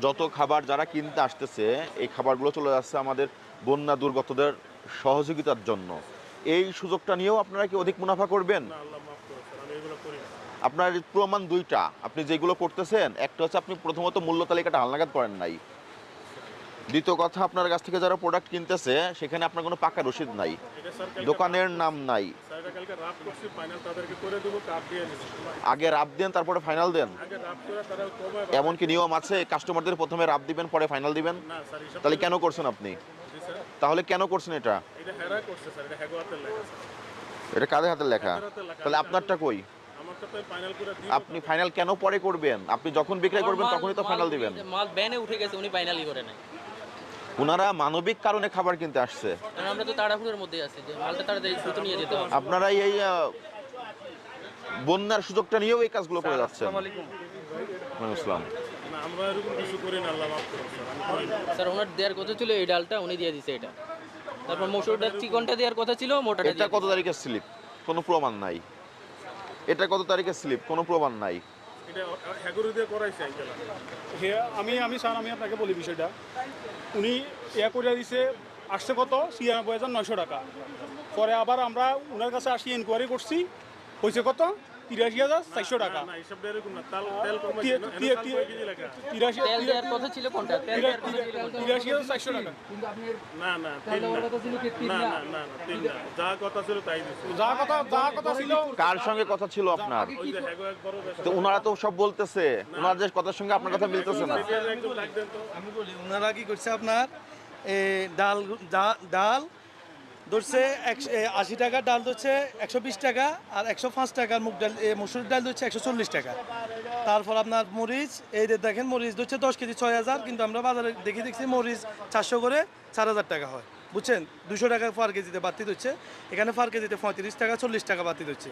যত খাবার যারা কিনতে আসতেছে এই খাবারগুলো চলে যাচ্ছে আমাদের বন্যা দুর্গতদের সহযোগিতার জন্য। এই সুযোগটা নিয়েও আপনারা কি অধিক মুনাফা করবেন? না, আল্লাহ মাফ করুন স্যার, আমি এগুলো করি না। আপনার প্রমাণ দুইটা, আপনি যেগুলো করতেছেন একটা হচ্ছে আপনি প্রথমত মূল্য তালিকাটা হালনাগাদ করেন নাই, দ্বিতীয় কথা আপনার কাছ থেকে যারা প্রোডাক্ট কিনতেছে সেখানে আপনার কোনো পাকা রসিদ নাই, এটা স্যার কালকে দোকানের নাম নাই। স্যার এটা কালকে রাফ করছি, ফাইনাল তাদেরকে করে দেবো, কাপ দিয়ে নিচ্ছি। আগে রাব দেন তারপরে ফাইনাল দেন, আগে রাফ করে তারা কমায় এমন কি নিয়ম আছে কাস্টমারদের প্রথমে রাব দিবেন পরে ফাইনাল দিবেন? না স্যার, হিসাব তাহলে কেন করছেন আপনি? জি স্যার, তাহলে কেন করছেন এটা? এটা হেরা করছে স্যার, এটা হ্যাগো হাতের লেখা স্যার। এটা কাদের হাতের লেখা? হাতের হাতে লেখা। তাহলে আপনারটা কই? আমারটা তো ফাইনাল করে দিই। আপনি ফাইনাল কেন পরে করবেন? আপনি যখন বিক্রি করবেন তখনই তো ফাইনাল দিবেন। মাল ব্যানে উঠে গেছে, উনি ফাইনালি করে নাই। ওনারা মানবিক কারণে খাবার কিনতে আসছে, কারণ আমরা তো তাড়াহুড়োর মধ্যে আছি যে মালটা তাড়াতাড়ি দ্রুত নিয়ে যেতে হবে। আপনারা এই বন্যার সুযোগটা নিয়েও এই কাজগুলো করে যাচ্ছেন। ওয়ালাইকুম আসসালাম। না, আমরা এরকম কিছু করি না, আল্লাহ মাফ করুন স্যার, আমি করি না। স্যার ওনার দেওয়ার কথা ছিল এই ডালটা, উনি দিয়ে দিছে এটা। তারপর মসুর ডাল চিকনটা দেওয়ার কথা ছিল, মোটাটা এটা দিয়ে কত তারিখের স্লিপ? কোনো প্রমাণ নাই। এটা কত তারিখের স্লিপ? কোনো প্রমাণ নাই। এটা হ্যাগো দিয়ে করাইছে আঙ্কেল। আমি স্যার আমি আপনাকে বলি বিষয়টা, উনি করে দিছে আসছে কত ৯৬,৯০০ টাকা। পরে আবার আমরা ওনার কাছে আসি ইনকোয়ারি করছি, হয়েছে কত ৮৩,৪০০ টাকা। না, হিসাবটা এরকম না, তেল কমাইছে তি- না, তি- তেল তি- কয় কেজি লেখা? তেল দেওয়ার কথা ছিল কোনটা? তেল দেওয়ার কথা ছিল কোনটা? ৮৩,৪০০ টাকা। না না, তিন না। না না না না, তিন না, যা কথা ছিল তাই দিছে। যা কথা ছিল কার সঙ্গে কথা ছিল আপনার? ওই যে হ্যাগো এক বড় ব্যবসা। তো ওনারা তো সব বলতেছে, ওনাদের কথার সঙ্গে আপনার কথা মিলতেছে না। একদম ডাক দেন তো। আমি বলি ওনারা কি করছে আপনার ডাল ডাল ধরছে ৮০ টাকা, ডাল ধরছে ১২০ টাকা, আর ১০৫ টাকার মুগ ডাল মসুর ডাল ধরছে ১৪০ টাকা। তারপর আপনার মরিচ, এই যে দেখেন মরিচ ধরছে 10 কেজি ৬,০০০, কিন্তু আমরা বাজারে দেখছি মরিচ ৪০০ করে ৪,০০০ টাকা হয়, বুঝছেন? ২০০ টাকা পার কেজিতে বাড়তি ধরছে, এখানে পার কেজিতে ৩৫ টাকা ৪০ টাকা বাড়তি ধরছে।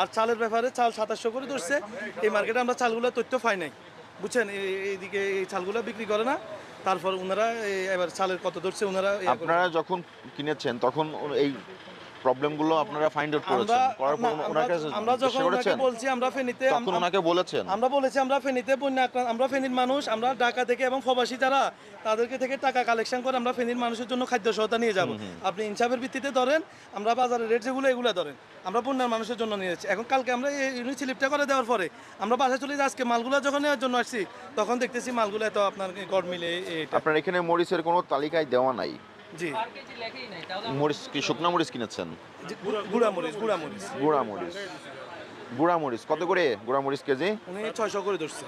আর চালের ব্যাপারে চাল ২৭০০ করে ধরছে। এই মার্কেটে আমরা চালগুলো তথ্য পাই নাই, বুঝছেন? এইদিকে এই চালগুলো বিক্রি করে না। তারপর ওনারা এবার চালের কত ধরছে ওনারা আপনারা যখন কিনেছেন তখন এই প্রবলেমগুলো আপনারা ফাইন্ড আউট করেছেন, করার পর ওনাকে আমরা যখন জিজ্ঞাসা ওনাকে করেছেন? বলছি আমরা ফেনীতে তখন ওনাকে বলেছেন? আমরা বলেছি আমরা ফেনীতে বন্যা আক্রান্ত, আমরা ফেনীর মানুষ, আমরা ঢাকা থেকে এবং প্রবাসী যারা তাদেরকে থেকে টাকা কালেকশন করে আমরা ফেনীর মানুষের জন্য খাদ্য সহায়তা নিয়ে যাব। আপনি ইনসাফের ভিত্তিতে ধরেন, আমরা বাজারের রেট যেগুলো এগুলো ধরেন, আমরা বন্যার মানুষের জন্য নিয়ে যাচ্ছি। এখন কালকে আমরা এই ইউনিট স্লিপটা করে দেওয়ার পরে আমরা বাসায় চলে যাই, আজকে মালগুলো যখন নেওয়ার জন্য আসছি তখন দেখতেছি মালগুলো এত আপনার গড় মিলে এটা। আপনার এখানে মরিচের কোনো তালিকায় দেওয়া নাই? জি, পার কেজি লেখেই নাই, তাও মরিচ কি শুকনা মরিচ কিনেছেন? গুঁড়া মরিচ গুঁড়া মরিচ। গুঁড়া মরিচ কত করে গুঁড়া মরিচ কেজি? উনি ৬০০ করে ধরছে।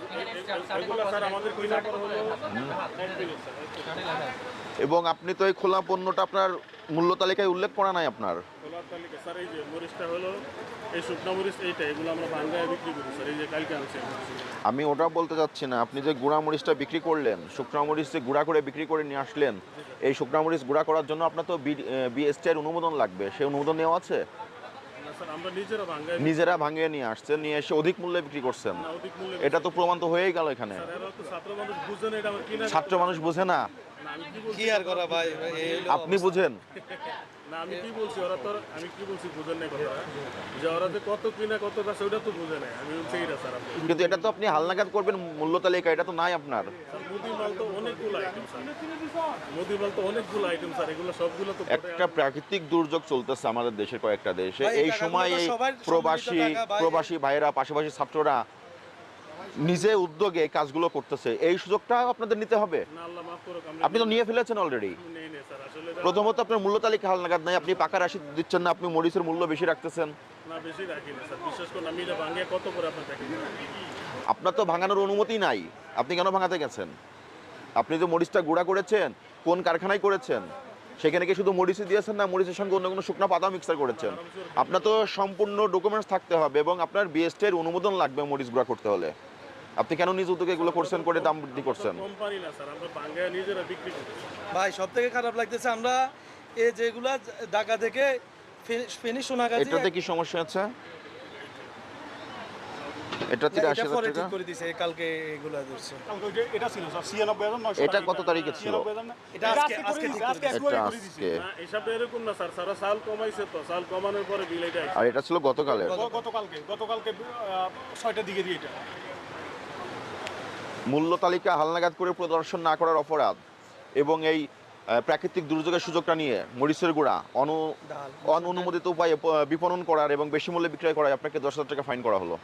এগুলো স্যার আমাদের কিনা করা হলো ১ কিলো স্যার। এবং আপনি তো এই খোলা পণ্যটা আপনার মূল্য তালিকায় উল্লেখ করা নাই আপনার। খোলার তালিকা স্যার, এই যে মরিচটা হলো এই শুকনো মরিচ, এইটা এগুলো আমরা বাঙ্গায় বিক্রি করি স্যার, এই যে কালকে আনছি। আমি ওটা বলতে চাচ্ছি না, আপনি যে গুঁড়া মরিচটা বিক্রি করলেন, শুকনা মরিচ যে গুঁড়া করে বিক্রি করে নিয়ে আসলেন, এই শুকনা মরিচ গুঁড়া করার জন্য আপনার তো বিএসটি এর অনুমোদন লাগবে, সেই অনুমোদন নেওয়া আছে? না স্যার, আমরা নিজেরা বাঙ্গায় নিজেরা ভাঙিয়ে নিয়ে আসছেন, নিয়ে এসে অধিক মূল্যে বিক্রি করছেন, না, অধিক মূল্যে। এটা তো প্রমাণ তো হয়েই গেল এখানে। স্যার এরা তো ছাত্র মানুষ বুঝে না, এটা আমার কিনা। ছাত্র মানুষ বোঝে না, না, আমি কি বলছি? কি আর করা ভাই, আপনি বুঝেন। না, আমি কি বলছি, ওরা তো আমি কি বলছি বুঝেন নাই কথা, যে ওরা যে কত কিনা কত কাছে ওটা তো বুঝে নাই। আমি বলছি এইটা স্যার, আপনি কিন্তু এটা তো আপনি হালনাগাদ করবেন মূল্য তালিকা, এটা তো নাই আপনার। স্যার মুদি মাল তো অনেকগুলো আইটেম স্যার, মুদি মাল তো অনেকগুলো আইটেম স্যার, এগুলো সবগুলো তো একটা প্রাকৃতিক দুর্যোগ চলতেছে আমাদের দেশের কয়েকটা দেশে, ভাই, এই টাকাগুলো সময় তো এই সবার প্রবাসী সম্মিলিত টাকা ভাই। প্রবাসী ভাইয়েরা, পাশাপাশি ছাত্ররা নিজে উদ্যোগে এই কাজগুলো করতেছে, এই সুযোগটা আপনাদের নিতে হবে। না, আল্লাহ মাফ করুক, আপনি তো নিয়ে ফেলেছেন অলরেডি। নেই নেই স্যার, আসলে প্রথমত আপনার মূল্য তালিকা হালনাগাদ নাই, আপনি পাকা রাশি দিচ্ছেন না, আপনি মরিচের মূল্য বেশি রাখতেছেন। না, বেশি রাখি না স্যার, বিশেষ করে আমি এটা ভাঙ্গে কত করে আপনার দেখি। আপনার তো ভাঙানোর অনুমতি নাই, আপনি কেন ভাঙাতে গেছেন? আপনি যে মরিচটা গুঁড়া করেছেন কোন কারখানায় করেছেন? সেখানে কি শুধু মরিচই দিয়েছেন না মরিচের সঙ্গে অন্য কোনো শুকনো পাতা মিক্সার করেছেন? আপনার তো সম্পূর্ণ ডকুমেন্টস থাকতে হবে এবং আপনার বিএসটি এর অনুমোদন লাগবে মরিচ গুঁড়া করতে হলে। আপনি কেন নিজ উদ্যোগে এগুলো করছেন, করে দাম বৃদ্ধি করছেন? কোম্পানি না স্যার, আমরা বাঙ্গায় নিজেরা বিক্রি করি। ভাই সব থেকে খারাপ লাগতেছে আমরা এই যেগুলা ঢাকা থেকে ফেনী সোনাগাজী এটাতে কি সমস্যা আছে? এটা ৮৩,০০০ পরে টাকা। ঠিক করে দিছে কালকে এগুলা ধরছে। এটা ছিল স্যার ৯৬,৯০০ এটা কত তারিখে ছিল? এটা আজকে ঠিক করে দিছে। এটা আজকে, না, হিসাবটা এরকম না স্যার, সারা সাল কমাইছে তো, সাল কমানোর পরে বিল এটা আর এটা ছিল গতকালের। গতকালকে ৬টার দিকে দিয়ে এটা মূল্য তালিকা হালনাগাদ করে প্রদর্শন না করার অপরাধ এবং এই প্রাকৃতিক দুর্যোগের সুযোগটা নিয়ে মরিচের গুঁড়া ডাল অননুমোদিত উপায়ে বিপণন করার এবং বেশি মূল্যে বিক্রয় করায় আপনাকে 10,000 টাকা ফাইন করা হলো।